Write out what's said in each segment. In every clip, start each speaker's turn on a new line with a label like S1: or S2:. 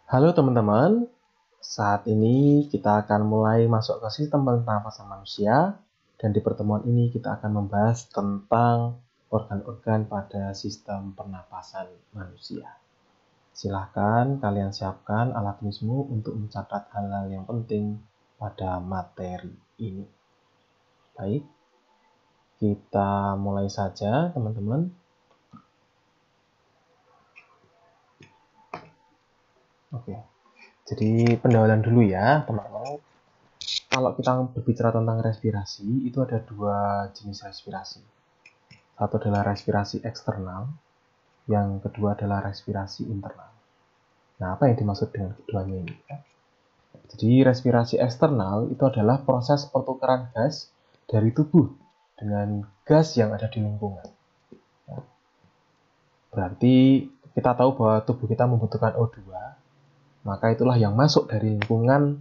S1: Halo teman-teman, saat ini kita akan mulai masuk ke sistem pernapasan manusia dan di pertemuan ini kita akan membahas tentang organ-organ pada sistem pernapasan manusia. Silahkan kalian siapkan alat tulismu untuk mencatat hal-hal yang penting pada materi ini. Baik, kita mulai saja teman-teman. Oke. Jadi pendahuluan dulu ya teman-teman. Kalau kita berbicara tentang respirasi, itu ada dua jenis respirasi. Satu adalah respirasi eksternal, yang kedua adalah respirasi internal. Nah, apa yang dimaksud dengan keduanya ini? Jadi respirasi eksternal itu adalah proses pertukaran gas dari tubuh dengan gas yang ada di lingkungan. Berarti kita tahu bahwa tubuh kita membutuhkan O2, maka itulah yang masuk dari lingkungan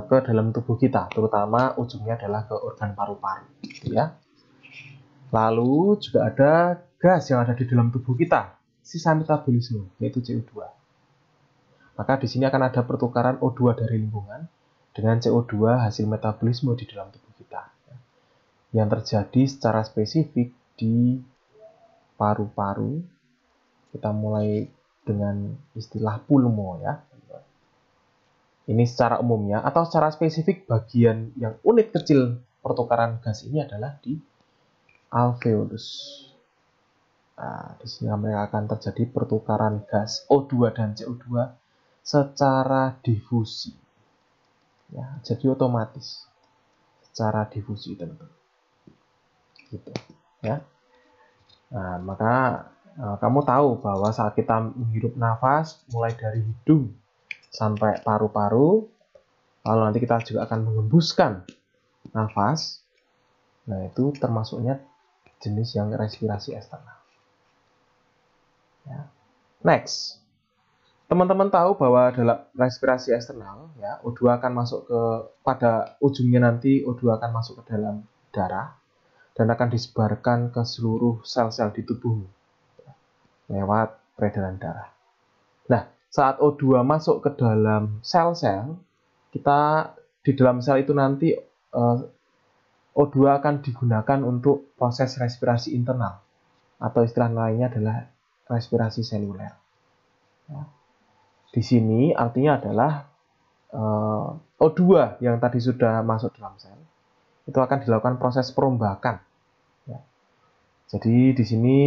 S1: ke dalam tubuh kita, terutama ujungnya adalah ke organ paru-paru, ya. Lalu juga ada gas yang ada di dalam tubuh kita, sisa metabolisme, yaitu CO2. Maka di sini akan ada pertukaran O2 dari lingkungan dengan CO2 hasil metabolisme di dalam tubuh kita, yang terjadi secara spesifik di paru-paru. Kita mulai dengan istilah pulmo ya. Ini secara umumnya, atau secara spesifik bagian yang unit kecil pertukaran gas ini adalah di alveolus. Nah, di sini mereka akan terjadi pertukaran gas O2 dan CO2 secara difusi. Ya, jadi otomatis secara difusi teman-teman. Gitu, ya. Nah, maka kamu tahu bahwa saat kita menghirup nafas mulai dari hidung sampai paru-paru, lalu nanti kita juga akan mengembuskan nafas. Nah, itu termasuknya jenis yang respirasi eksternal. Ya. Next, teman-teman tahu bahwa dalam respirasi eksternal, ya, O2 akan masuk ke pada ujungnya nanti O2 akan masuk ke dalam darah dan akan disebarkan ke seluruh sel-sel di tubuh lewat peredaran darah. Nah, saat O2 masuk ke dalam sel-sel, kita di dalam sel itu nanti O2 akan digunakan untuk proses respirasi internal, atau istilah lainnya adalah respirasi seluler. Ya. Di sini artinya adalah O2 yang tadi sudah masuk dalam sel, itu akan dilakukan proses perombakan. Ya. Jadi di sini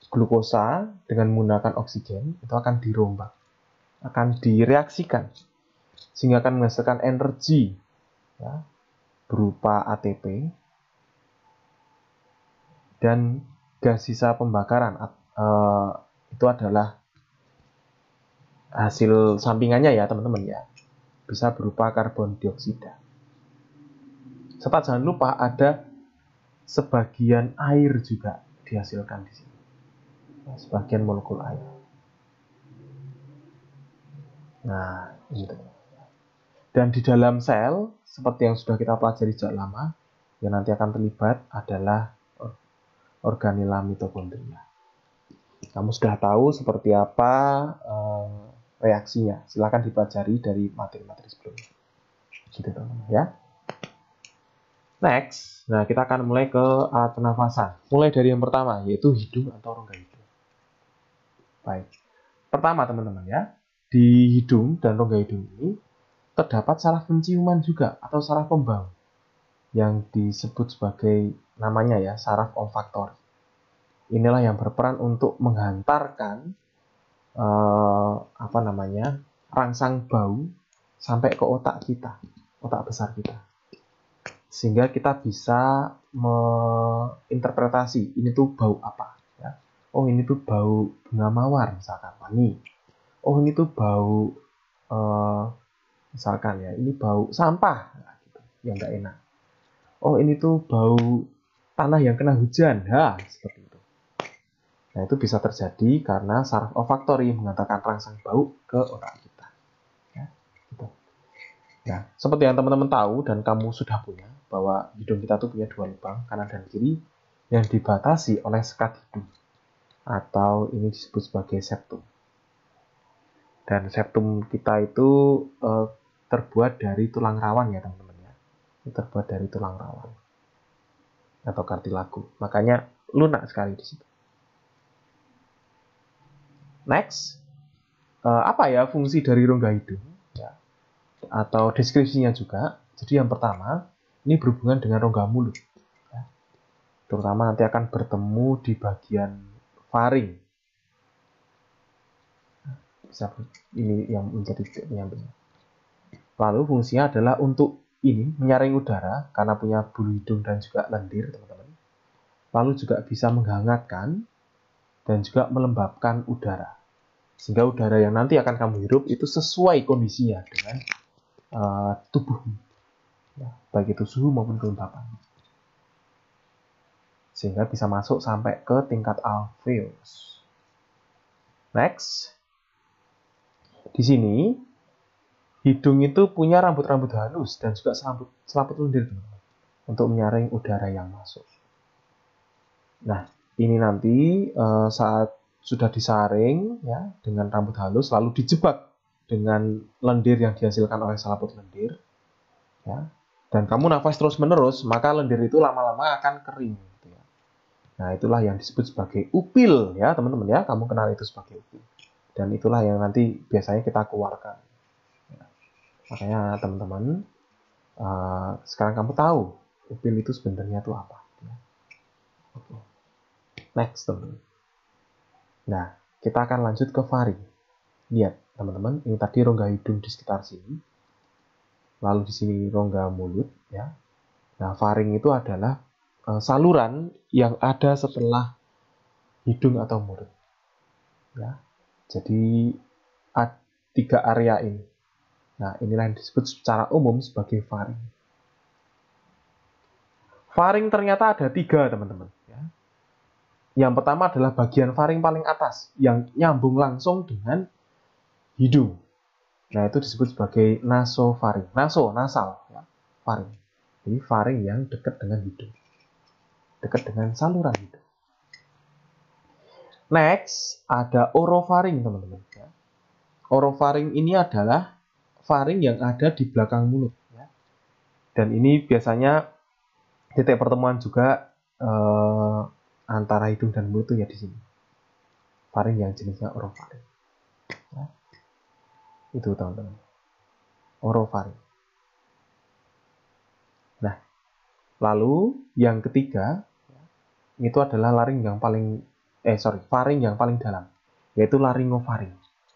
S1: glukosa dengan menggunakan oksigen itu akan dirombak, akan direaksikan, sehingga akan menghasilkan energi ya, berupa ATP dan gas sisa pembakaran itu adalah hasil sampingannya ya teman-teman ya, bisa berupa karbon dioksida. Serta jangan lupa ada sebagian air juga dihasilkan di sini, sebagian molekul air. Nah, itu. Dan di dalam sel, seperti yang sudah kita pelajari sejak lama, yang nanti akan terlibat adalah organela mitokondria. Kamu sudah tahu seperti apa reaksinya. Silakan dipelajari dari materi-materi sebelumnya. Gitu teman-teman ya. Next, nah kita akan mulai ke alat pernafasan. Mulai dari yang pertama, yaitu hidung atau rongga hidung. Baik. Pertama teman-teman ya, di hidung dan rongga hidung ini terdapat saraf penciuman juga atau saraf pembau yang disebut sebagai namanya ya saraf olfaktori. Inilah yang berperan untuk menghantarkan rangsang bau sampai ke otak kita, otak besar kita, sehingga kita bisa menginterpretasi ini tuh bau apa ya. Oh, ini tuh bau bunga mawar misalkan wangi. Oh, ini tuh bau misalkan ya, ini bau sampah nah, gitu, yang nggak enak. Oh, ini tuh bau tanah yang kena hujan, seperti itu. Nah, itu bisa terjadi karena saraf olfaktori menghantarkan rangsang bau ke otak kita. Ya, gitu. Nah, seperti yang teman-teman tahu dan kamu sudah punya, bahwa hidung kita tuh punya dua lubang, kanan dan kiri, yang dibatasi oleh sekat hidung, atau ini disebut sebagai septum. Dan septum kita itu terbuat dari tulang rawan ya teman-teman ya. Terbuat dari tulang rawan atau kartilago. Makanya lunak sekali di situ. Next, apa ya fungsi dari rongga hidung? Ya. Atau deskripsinya juga. Jadi yang pertama, ini berhubungan dengan rongga mulut. Ya. Terutama nanti akan bertemu di bagian faring. Bisa ini yang menjadi penyamping. Lalu fungsinya adalah untuk ini menyaring udara karena punya bulu hidung dan juga lendir, teman-teman. Lalu juga bisa menghangatkan dan juga melembabkan udara. Sehingga udara yang nanti akan kamu hirup itu sesuai kondisinya dengan tubuhmu. Ya, baik itu suhu maupun kelembapan. Sehingga bisa masuk sampai ke tingkat alveolus. Next. Di sini, hidung itu punya rambut-rambut halus dan juga selaput lendir, teman-teman, untuk menyaring udara yang masuk. Nah, ini nanti saat sudah disaring ya dengan rambut halus lalu dijebak dengan lendir yang dihasilkan oleh selaput lendir ya, dan kamu nafas terus-menerus, maka lendir itu lama-lama akan kering gitu ya. Nah, itulah yang disebut sebagai upil ya, teman-teman ya. Kamu kenal itu sebagai upil. Dan itulah yang nanti biasanya kita keluarkan. Ya. Makanya teman-teman, sekarang kamu tahu upil itu sebenarnya itu apa. Ya. Oke. Next, teman-teman. Nah, kita akan lanjut ke faring. Lihat, teman-teman, ini tadi rongga hidung di sekitar sini. Lalu di sini rongga mulut, ya. Nah, faring itu adalah saluran yang ada setelah hidung atau mulut. Ya. Jadi, ada 3 area ini. Nah, inilah yang disebut secara umum sebagai faring. Faring ternyata ada 3, teman-teman. Yang pertama adalah bagian faring paling atas yang nyambung langsung dengan hidung. Nah, itu disebut sebagai nasofaring. Nasal, ya, faring. Jadi faring yang dekat dengan hidung, dekat dengan saluran hidung. Next, ada orofaring, teman-teman. Orofaring ini adalah faring yang ada di belakang mulut. Ya. Dan ini biasanya titik pertemuan juga antara hidung dan mulut itu ya di sini. Faring yang jenisnya orofaring. Ya. Itu teman-teman. Orofaring. Nah, lalu yang ketiga itu adalah faring yang paling dalam, yaitu laringofaring.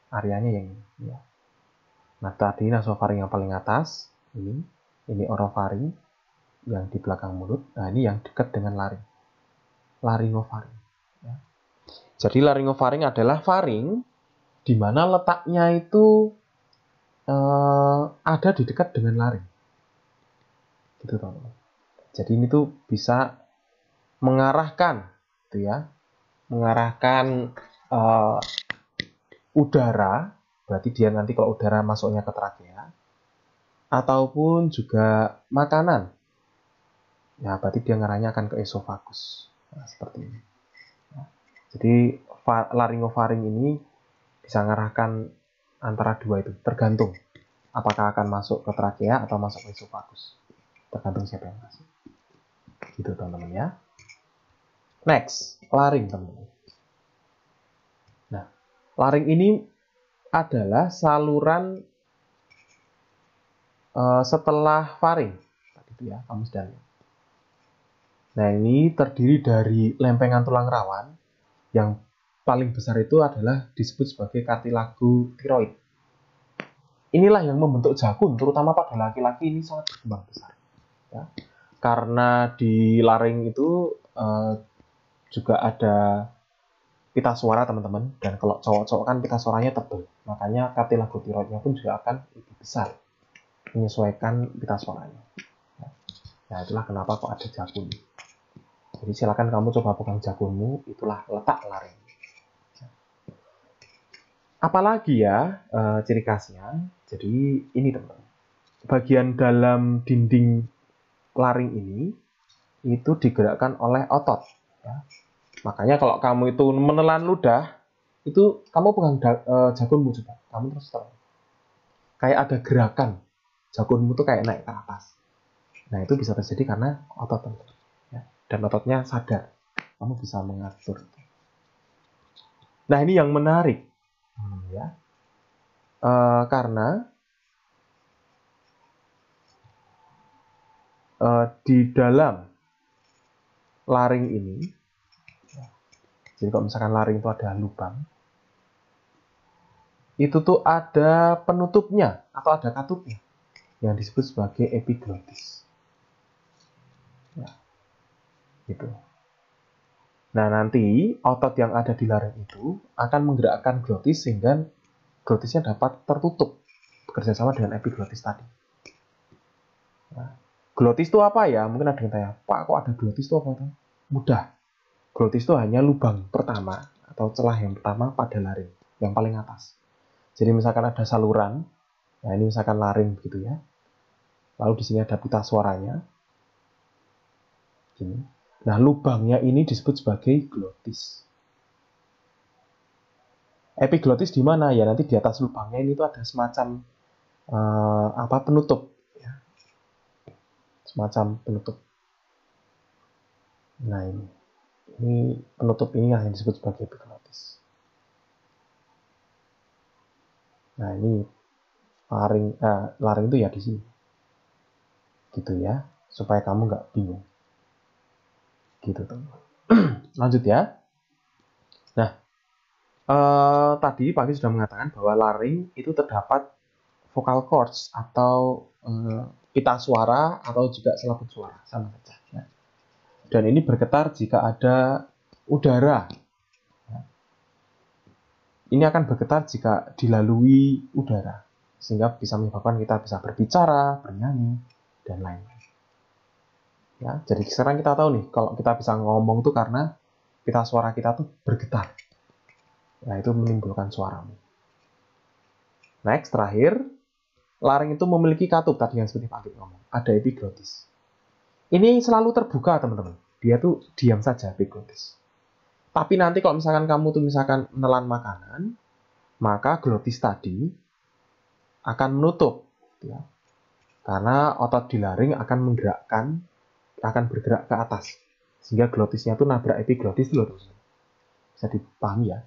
S1: Areanya yang ini. Ya. Nah, tadi nasofaring yang paling atas, ini orofaring yang di belakang mulut. Nah, ini yang dekat dengan laring. Laringofaring. Ya. Jadi laringofaring adalah faring di mana letaknya itu ada di dekat dengan laring. Gitu, teman-teman. Jadi ini tuh bisa mengarahkan, gitu ya, mengarahkan udara. Berarti dia nanti kalau udara masuknya ke trakea, ataupun juga makanan. Ya, berarti dia ngarahnya akan ke esofagus. Nah, seperti ini. Nah, jadi laringofaring ini bisa mengarahkan antara dua itu, tergantung apakah akan masuk ke trakea atau masuk ke esofagus. Tergantung siapa yang masuk. Gitu, teman-teman ya. Next, laring, teman-teman. Nah, laring ini adalah saluran setelah faring. Gitu ya, kamu sudah lihat. Nah, ini terdiri dari lempengan tulang rawan yang paling besar itu adalah disebut sebagai kartilago tiroid. Inilah yang membentuk jakun, terutama pada laki-laki ini sangat berkembang besar. Ya. Karena di laring itu juga ada pita suara, teman-teman. Dan kalau cowok-cowok kan pita suaranya tebal. Makanya kartilago tiroidnya pun juga akan lebih besar, menyesuaikan pita suaranya. Nah, itulah kenapa kok ada jakun. Jadi silakan kamu coba pegang jakunmu, itulah letak laring. Apalagi ya ciri khasnya. Jadi ini, teman-teman. Bagian dalam dinding laring ini itu digerakkan oleh otot. Ya. Makanya kalau kamu itu menelan ludah, Itu kamu pegang jagunmu coba, kamu terus tahu. Kayak ada gerakan, jagunmu tuh kayak naik ke atas. Nah itu bisa terjadi karena otot, ya. Dan ototnya sadar, kamu bisa mengatur. Nah ini yang menarik, ya, karena di dalam laring ini, jadi kalau misalkan laring itu ada lubang, itu tuh ada penutupnya atau ada katupnya yang disebut sebagai epiglotis. Ya, gitu. Nah nanti otot yang ada di laring itu akan menggerakkan glotis sehingga glotisnya dapat tertutup bekerja sama dengan epiglotis tadi. Nah, glotis itu apa ya? Mungkin ada yang tanya, Pak, kok ada glotis itu apa? Mudah. Glotis itu hanya lubang pertama atau celah yang pertama pada laring, yang paling atas. Jadi misalkan ada saluran, nah ini misalkan laring begitu ya. Lalu di sini ada pita suaranya. Gini. Nah, lubangnya ini disebut sebagai glotis. Epiglotis di mana? Ya nanti di atas lubangnya ini tuh ada semacam penutup, ya. Semacam penutup. Nah ini penutup ini yang disebut sebagai epiglotis. Nah ini laring itu ya di sini, gitu ya, supaya kamu nggak bingung, gitu teman. Lanjut ya. Nah tadi Pak Ki sudah mengatakan bahwa laring itu terdapat vocal cords atau pita suara atau juga selaput suara, sama saja. Ya. Dan ini bergetar jika ada udara. Ini akan bergetar jika dilalui udara, sehingga bisa menyebabkan kita bisa berbicara, bernyanyi, dan lain-lain. Ya, jadi sekarang kita tahu nih, kalau kita bisa ngomong tuh karena pita suara kita tuh bergetar. Nah, itu menimbulkan suaramu. Next, terakhir, laring itu memiliki katup tadi yang seperti Pak Gip ngomong. Ada epiglotis. Ini selalu terbuka, teman-teman. Dia tuh diam saja, epiglotis. Tapi nanti kalau misalkan kamu tuh misalkan menelan makanan, maka glotis tadi akan menutup, ya. Karena otot di laring akan bergerak ke atas, sehingga glotisnya tuh nabrak epiglotis loh, bisa dipahami ya.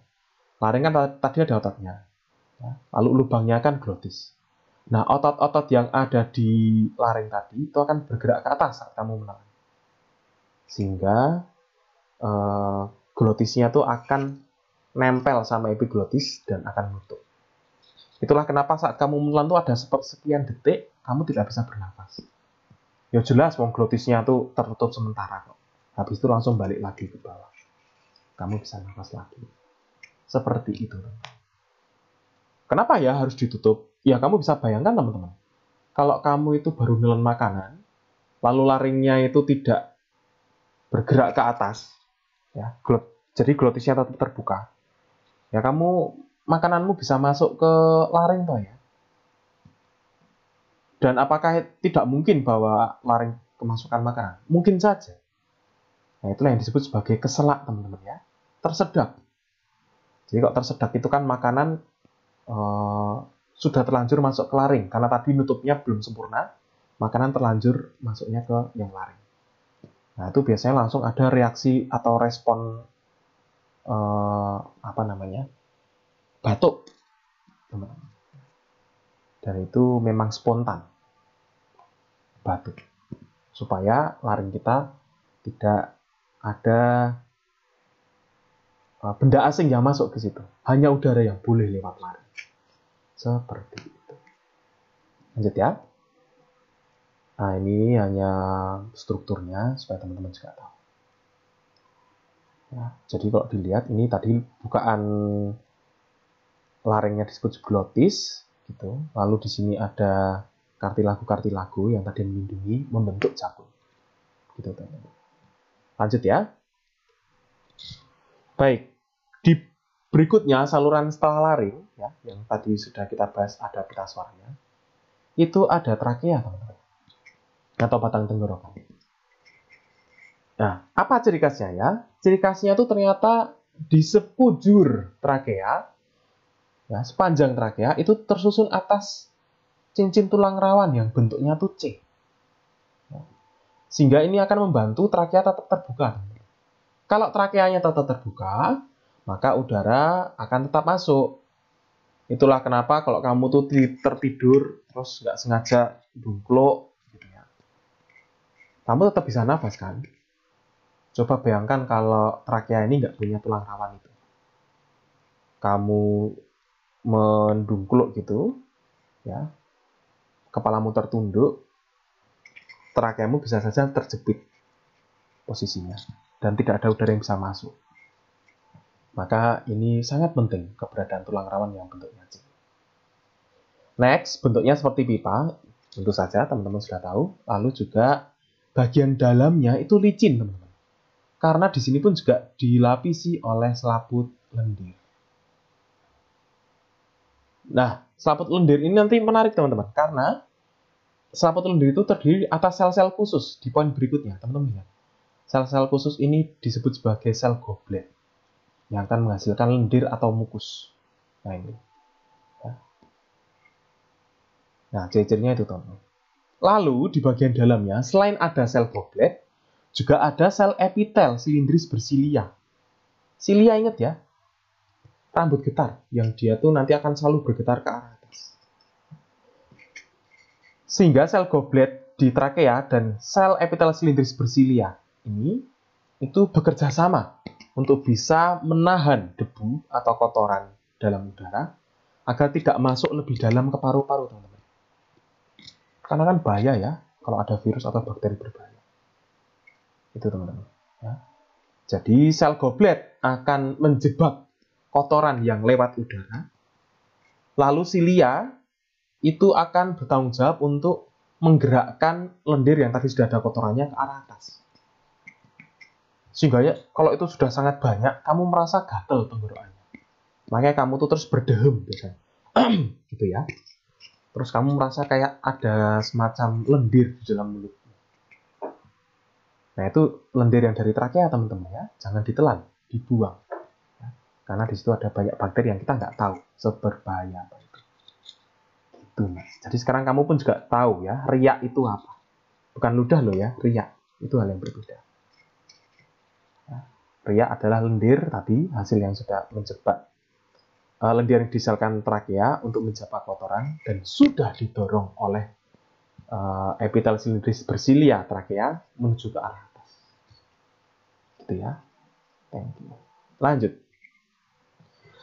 S1: Laring kan tadi ada ototnya, ya. Lalu lubangnya kan glotis. Nah otot-otot yang ada di laring tadi itu akan bergerak ke atas saat kamu menelan, sehingga glotisnya tuh akan nempel sama epiglotis dan akan menutup. Itulah kenapa saat kamu menelan tuh ada sekian detik kamu tidak bisa bernafas. Ya jelas, wong glotisnya tuh tertutup sementara kok. Habis itu langsung balik lagi ke bawah. Kamu bisa nafas lagi. Seperti itu. Kenapa ya harus ditutup? Ya kamu bisa bayangkan teman-teman. Kalau kamu itu baru nelan makanan, lalu laringnya itu tidak bergerak ke atas, ya, jadi glotisnya tetap terbuka. Ya kamu makananmu bisa masuk ke laring toh ya. Dan apakah tidak mungkin bahwa laring kemasukan makanan? Mungkin saja. Nah, itulah yang disebut sebagai keselak, teman-teman ya. Tersedak. Jadi kalau tersedak itu kan makanan sudah terlanjur masuk ke laring. Karena tadi nutupnya belum sempurna, makanan terlanjur masuknya ke yang laring. Nah, itu biasanya langsung ada reaksi atau respon batuk, teman-teman. Dan itu memang spontan. Batuk. Supaya laring kita tidak ada benda asing yang masuk ke situ. Hanya udara yang boleh lewat laring. Seperti itu. Lanjut ya. Nah, ini hanya strukturnya supaya teman-teman juga tahu. Ya, jadi kalau dilihat ini tadi bukaan laringnya disebut glotis, gitu. Lalu di sini ada kartilagu yang tadi melindungi membentuk jagung. Gitu, teman-teman. Lanjut ya. Baik, di berikutnya saluran setelah laring, ya, yang tadi sudah kita bahas ada pita suaranya, itu ada trakea, teman-teman, atau batang tenggorokan. Nah, apa ciri khasnya ya? Ciri khasnya itu ternyata di sekujur trakea, ya, sepanjang trakea itu tersusun atas cincin tulang rawan yang bentuknya tuh C. Sehingga ini akan membantu trakea tetap terbuka. Kalau trakeanya tetap terbuka, maka udara akan tetap masuk. Itulah kenapa kalau kamu tuh tertidur terus nggak sengaja dungkluk, gitu ya, kamu tetap bisa nafas kan? Coba bayangkan kalau trakea ini nggak punya tulang rawan itu. Kamu mendungkluk gitu, ya, kepalamu tertunduk, trakeamu bisa saja terjepit posisinya dan tidak ada udara yang bisa masuk. Maka ini sangat penting keberadaan tulang rawan yang bentuknya C. Next, bentuknya seperti pipa, tentu saja teman-teman sudah tahu. Lalu juga bagian dalamnya itu licin, teman-teman. Karena di sini pun juga dilapisi oleh selaput lendir. Nah, selaput lendir ini nanti menarik, teman-teman, karena selaput lendir itu terdiri atas sel-sel khusus di poin berikutnya, teman-teman lihat. Sel-sel khusus ini disebut sebagai sel goblet yang akan menghasilkan lendir atau mukus. Nah, ini. Nah, ciri-cirinya itu, teman-teman. Lalu, di bagian dalamnya, selain ada sel goblet, juga ada sel epitel silindris bersilia. Silia, ingat ya, rambut getar, yang dia tuh nanti akan selalu bergetar ke arah atas. Sehingga sel goblet di trakea dan sel epitel silindris bersilia ini itu bekerja sama untuk bisa menahan debu atau kotoran dalam udara agar tidak masuk lebih dalam ke paru-paru, teman-teman. Karena kan bahaya ya kalau ada virus atau bakteri berbahaya. Itu, teman-teman. Ya. Jadi sel goblet akan menjebak kotoran yang lewat udara. Lalu silia itu akan bertanggung jawab untuk menggerakkan lendir yang tadi sudah ada kotorannya ke arah atas. Sehingga ya, kalau itu sudah sangat banyak, kamu merasa gatel tenggorokannya. Makanya kamu tuh terus berdehem, biasanya. Gitu ya. Terus kamu merasa kayak ada semacam lendir di dalam mulut. Nah, itu lendir yang dari trakea, teman-teman ya. Jangan ditelan, dibuang. Ya. Karena di situ ada banyak bakteri yang kita nggak tahu seberbahaya apa itu. Gitu, Mas. Jadi sekarang kamu pun juga tahu ya, riak itu apa. Bukan ludah loh ya, riak. Itu hal yang berbeda. Riak adalah lendir tadi, hasil yang sudah menjebak lendir yang diselkan trakea untuk menjebak kotoran dan sudah didorong oleh epitel silindris bersilia trakea menuju ke arah atas. Gitu ya. Thank you. Lanjut.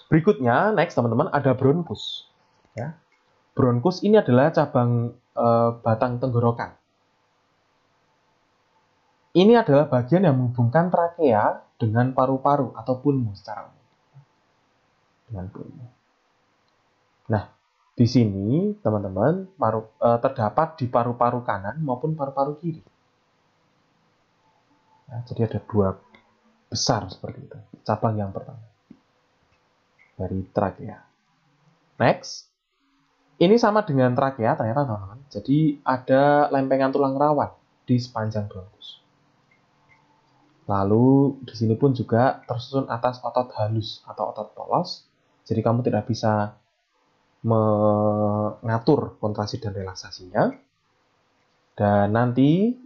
S1: Berikutnya, next teman-teman, ada bronkus. Ya. Bronkus ini adalah cabang batang tenggorokan. Ini adalah bagian yang menghubungkan trakea dengan paru-paru atau pulmu secara umum. Dengan pulmu. Nah, di sini teman-teman terdapat di paru-paru kanan maupun paru-paru kiri. Nah, jadi ada dua besar seperti itu. Cabang yang pertama dari trakea. Next, ini sama dengan trakea ternyata, teman-teman. Jadi ada lempengan tulang rawan di sepanjang bronkus. Lalu di sini pun juga tersusun atas otot halus atau otot polos. Jadi kamu tidak bisa mengatur kontraksi dan relaksasinya. Dan nanti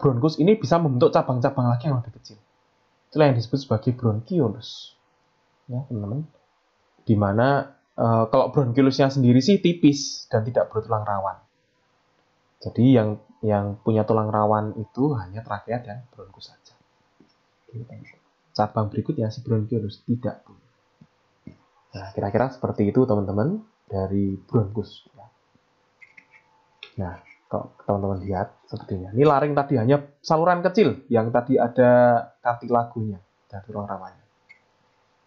S1: bronkus ini bisa membentuk cabang-cabang lagi yang lebih kecil. Itulah yang disebut sebagai bronkiolus. Ya, teman-teman. Dimana kalau bronkiolusnya sendiri sih tipis dan tidak bertulang rawan. Jadi yang punya tulang rawan itu hanya trakea dan bronkus saja. Cabang berikutnya si bronkiolus tidak punya. Nah, kira-kira seperti itu, teman-teman, dari bronkus. Nah, kalau teman-teman lihat sepertinya. Ini laring tadi hanya saluran kecil yang tadi ada kartilagunya dan tulang rawannya.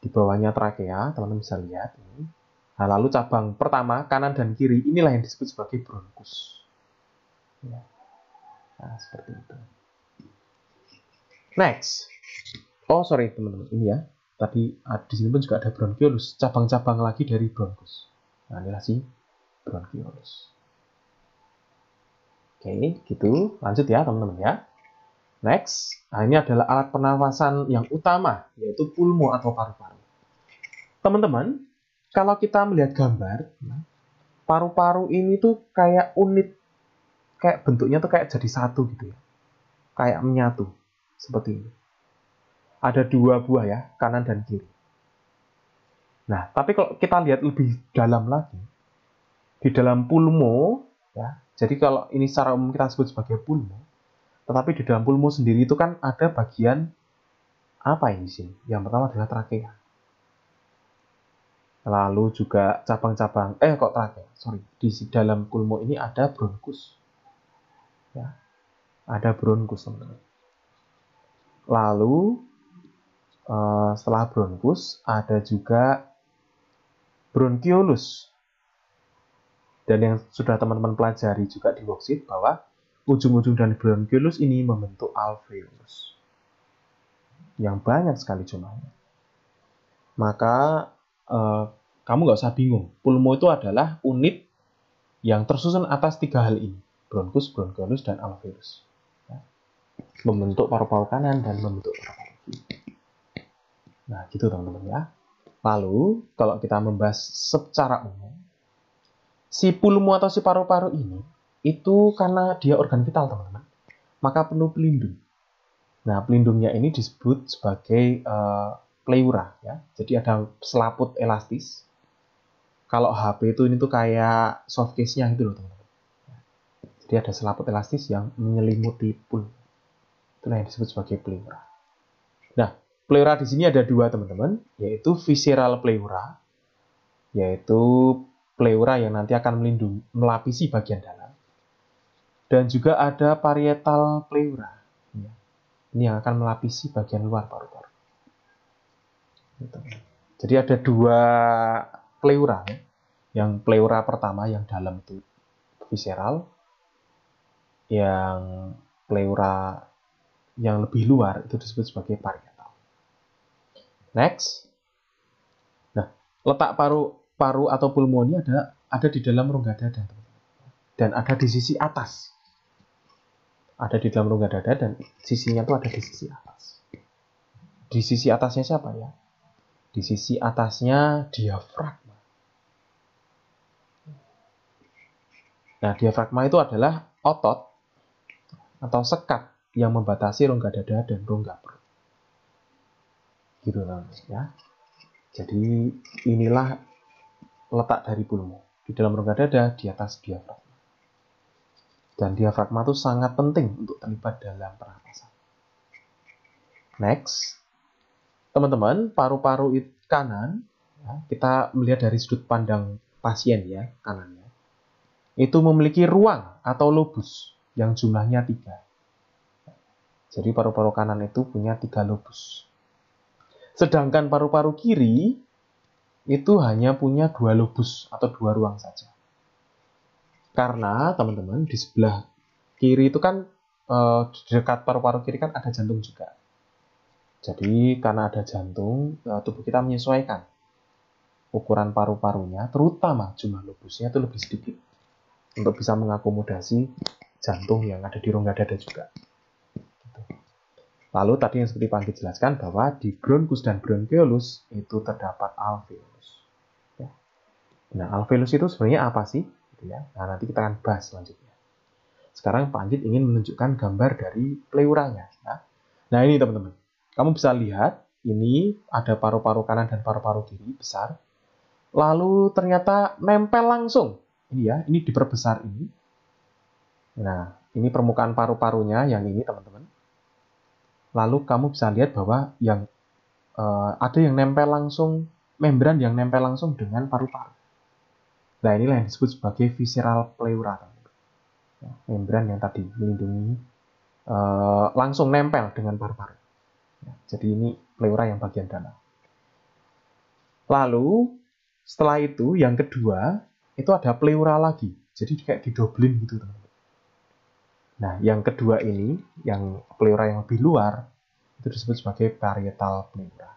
S1: Di bawahnya trakea, teman-teman bisa lihat ini. Nah, lalu cabang pertama, kanan dan kiri, inilah yang disebut sebagai bronkus. Ya. Nah, seperti itu. Next. Oh, sorry, teman-teman. Ini ya. Tapi di sini pun juga ada bronkiolus. Cabang-cabang lagi dari bronkus. Nah, inilah si bronkiolus. Oke, gitu. Lanjut ya, teman-teman ya. Next, nah ini adalah alat pernafasan yang utama, yaitu pulmo atau paru-paru. Teman-teman, kalau kita melihat gambar, paru-paru ini tuh kayak unit, kayak bentuknya tuh kayak jadi satu gitu ya. Kayak menyatu, seperti ini. Ada dua buah ya, kanan dan kiri. Nah, tapi kalau kita lihat lebih dalam lagi, di dalam pulmo, ya, jadi kalau ini secara umum kita sebut sebagai pulmo, tetapi di dalam pulmo sendiri itu kan ada bagian apa ini sih? Yang pertama adalah trakea. Lalu juga cabang-cabang, kok trakea? Sorry, di dalam pulmo ini ada bronkus. Ya, ada bronkus teman-teman. Lalu setelah bronkus ada juga bronkiolus. Dan yang sudah teman-teman pelajari juga di worksheet bahwa ujung-ujung dari bronkiolus ini membentuk alveolus. Yang banyak sekali jumlahnya. Maka kamu nggak usah bingung. Pulmo itu adalah unit yang tersusun atas tiga hal ini. Bronkus, bronkiolus, dan alveolus. Ya. Membentuk paru-paru kanan dan membentuk paru-paru kiri. Nah, gitu teman-teman ya. Lalu, kalau kita membahas secara umum, si pulmo atau si paru-paru ini, itu karena dia organ vital teman-teman, maka perlu pelindung. Nah, pelindungnya ini disebut sebagai pleura ya. Jadi ada selaput elastis. Kalau HP itu ini tuh kayak soft case-nya gitu loh teman-teman. Jadi ada selaput elastis yang menyelimuti pulmo. Itulah yang disebut sebagai pleura. Nah, pleura di sini ada dua teman-teman, yaitu visceral pleura, yaitu pleura yang nanti akan melapisi bagian dalam. Dan juga ada parietal pleura. Ini yang akan melapisi bagian luar paru-paru. Jadi ada dua pleura. Yang pleura pertama yang dalam itu visceral. Yang pleura yang lebih luar itu disebut sebagai parietal. Next. Nah, letak paru atau pulmo ini ada di dalam rongga dada. Dan ada di sisi atas. Ada di dalam rongga dada dan sisinya itu ada di sisi atas. Di sisi atasnya siapa ya? Di sisi atasnya diafragma. Nah, diafragma itu adalah otot atau sekat yang membatasi rongga dada dan rongga perut. Gitu ya. Jadi inilah letak dari pulmo. Di dalam rongga dada, di atas diafragma. Dan diafragma itu sangat penting untuk terlibat dalam pernapasan. Next, teman-teman, paru-paru kanan, ya, kita melihat dari sudut pandang pasien ya, kanannya, itu memiliki ruang atau lobus yang jumlahnya 3. Jadi paru-paru kanan itu punya 3 lobus. Sedangkan paru-paru kiri itu hanya punya 2 lobus atau 2 ruang saja. Karena teman-teman di sebelah kiri itu kan di dekat paru-paru kiri kan ada jantung juga. Jadi karena ada jantung, tubuh kita menyesuaikan ukuran paru-parunya, terutama jumlah lobusnya itu lebih sedikit untuk bisa mengakomodasi jantung yang ada di rongga dada juga. Lalu tadi yang seperti Panggit jelaskan bahwa di bronkus dan bronkiolus itu terdapat alveolus. Ya. Nah, alveolus itu sebenarnya apa sih? Ya. Nah, nanti kita akan bahas selanjutnya. Sekarang Pak Anggit ingin menunjukkan gambar dari pleuranya. Nah, ini teman-teman. Kamu bisa lihat, ini ada paru-paru kanan dan paru-paru kiri besar. Lalu ternyata nempel langsung. Ini ya, ini diperbesar ini. Nah, ini permukaan paru-parunya yang ini teman-teman. Lalu kamu bisa lihat bahwa yang ada yang nempel langsung, membran yang nempel langsung dengan paru-paru. Nah, inilah yang disebut sebagai visceral pleura. Membran yang tadi melindungi langsung nempel dengan paru-paru. Jadi ini pleura yang bagian dalam. Lalu setelah itu yang kedua itu ada pleura lagi. Jadi kayak didoblin gitu teman-teman. Nah, yang kedua ini, yang pleura yang lebih luar itu disebut sebagai parietal pleura.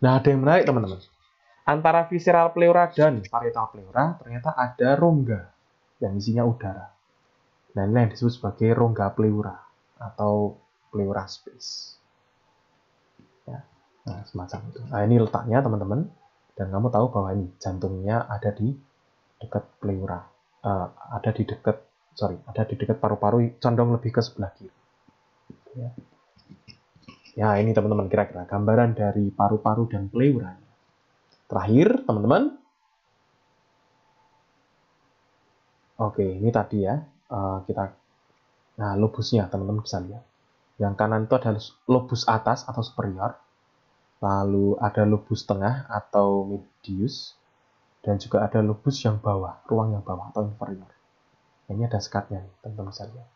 S1: Nah, ada yang menarik teman-teman. Antara visceral pleura dan parietal pleura ternyata ada rongga yang isinya udara. Nah, ini yang disebut sebagai rongga pleura. atau pleura space. Ya. Nah, semacam itu. Nah, ini letaknya teman-teman, dan kamu tahu bahwa ini jantungnya ada di dekat pleura, ada di dekat paru-paru, condong lebih ke sebelah kiri. Ya, ya ini teman-teman kira-kira gambaran dari paru-paru dan pleura. Terakhir teman-teman, oke ini tadi ya nah lobusnya teman-teman bisa lihat. Yang kanan itu adalah lobus atas atau superior, lalu ada lobus tengah atau medius, dan juga ada lobus yang bawah, ruang yang bawah atau inferior. Ini ada sekatnya nih, teman-teman bisa lihat.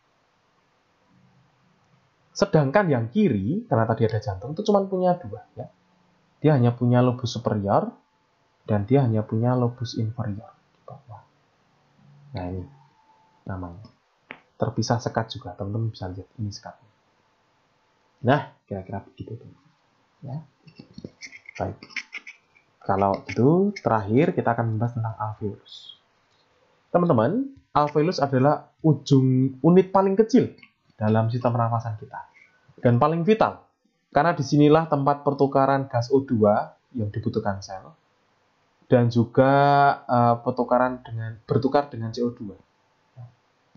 S1: Sedangkan yang kiri, karena tadi ada jantung, itu cuma punya dua. Ya. Dia hanya punya lobus superior, dan dia hanya punya lobus inferior di bawah. Nah ini namanya. Terpisah sekat juga, teman-teman bisa lihat ini sekatnya. Nah, kira-kira begitu teman-teman. Ya. Baik. Kalau itu terakhir kita akan membahas tentang alveolus. Teman-teman, alveolus adalah ujung unit paling kecil dalam sistem pernafasan kita dan paling vital karena disinilah tempat pertukaran gas O2 yang dibutuhkan sel dan juga bertukar dengan CO2.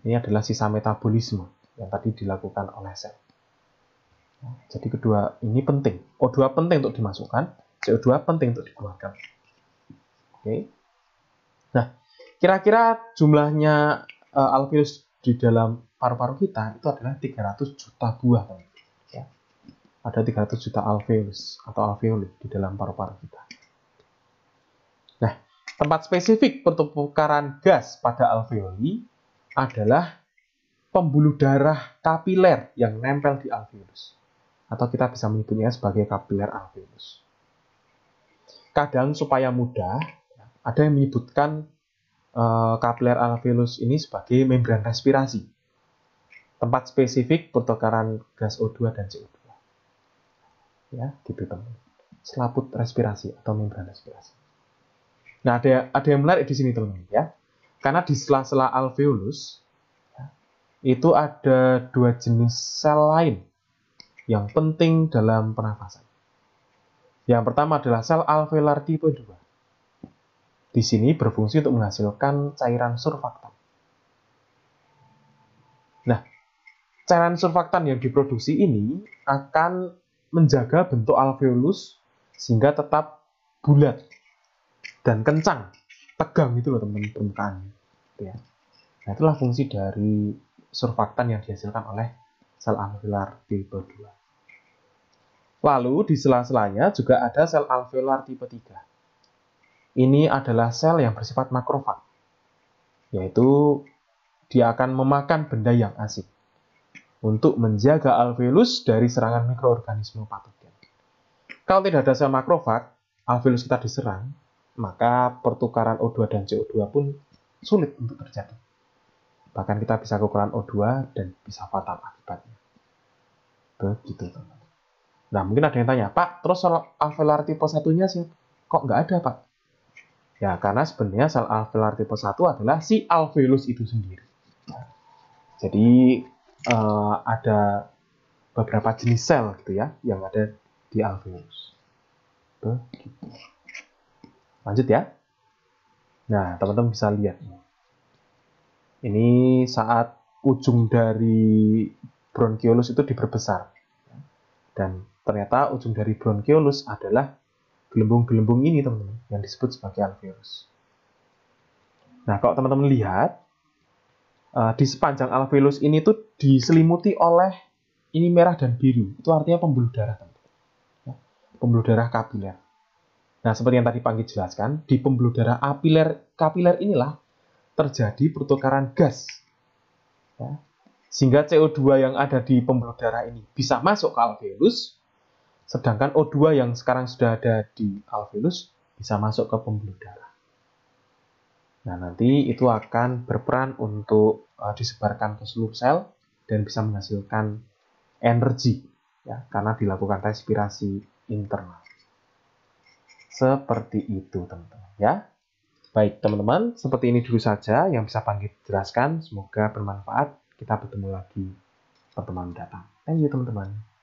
S1: Ini adalah sisa metabolisme yang tadi dilakukan oleh sel. Jadi kedua ini penting. O2 penting untuk dimasukkan, CO2 penting untuk dikeluarkan. Oke. Nah, kira-kira jumlahnya alveolus di dalam paru-paru kita itu adalah 300 juta buah, teman-teman. Ya. Ada 300 juta alveolus atau alveoli di dalam paru-paru kita. Nah, tempat spesifik pertukaran gas pada alveoli adalah pembuluh darah kapiler yang nempel di alveolus. Atau kita bisa menyebutnya sebagai kapiler alveolus. Kadang supaya mudah, ada yang menyebutkan kapiler alveolus ini sebagai membran respirasi. Tempat spesifik pertukaran gas O2 dan CO2. Ya, gitu teman. Selaput respirasi atau membran respirasi. Nah, ada yang menarik di sini teman-teman ya. Karena di sela-sela alveolus itu ada dua jenis sel lain yang penting dalam pernafasan. Yang pertama adalah sel alveolar tipe 2. Di sini berfungsi untuk menghasilkan cairan surfaktan. Nah, cairan surfaktan yang diproduksi ini akan menjaga bentuk alveolus sehingga tetap bulat dan kencang, tegang gitu loh teman-teman permukaannya. Ya. Nah, itulah fungsi dari surfaktan yang dihasilkan oleh sel alveolar tipe 2. Lalu di sela-selanya juga ada sel alveolar tipe 3. Ini adalah sel yang bersifat makrofag, yaitu dia akan memakan benda yang asing untuk menjaga alveolus dari serangan mikroorganisme patogen. Kalau tidak ada sel makrofag, alveolus kita diserang, maka pertukaran O2 dan CO2 pun sulit untuk terjadi. Bahkan kita bisa kekurangan O2 dan bisa fatal akibatnya. Begitu teman-teman. Nah, mungkin ada yang tanya, Pak, terus sel alveolar tipe 1-nya sih kok nggak ada, Pak? Ya, karena sebenarnya sel alveolar tipe 1 adalah si alveolus itu sendiri. Jadi, ada beberapa jenis sel gitu ya, yang ada di alveolus. Begitu. Lanjut ya. Nah, teman-teman bisa lihat. Ini saat ujung dari bronkiolus itu diperbesar. Dan ternyata ujung dari bronkiolus adalah gelembung-gelembung ini teman-teman yang disebut sebagai alveolus. Nah, kalau teman-teman lihat di sepanjang alveolus ini tuh diselimuti oleh ini merah dan biru. Itu artinya pembuluh darah, teman-teman. Ya, pembuluh darah kapiler. Nah, seperti yang tadi Panggi jelaskan, di pembuluh darah kapiler inilah terjadi pertukaran gas. Ya. Sehingga CO2 yang ada di pembuluh darah ini bisa masuk ke alveolus, sedangkan O2 yang sekarang sudah ada di alveolus bisa masuk ke pembuluh darah. Nah, nanti itu akan berperan untuk disebarkan ke seluruh sel dan bisa menghasilkan energi, ya, karena dilakukan respirasi internal. Seperti itu, teman-teman. Ya, baik teman-teman, seperti ini dulu saja yang bisa Panggi jelaskan. Semoga bermanfaat. Kita bertemu lagi pertemuan mendatang. Thank you teman-teman.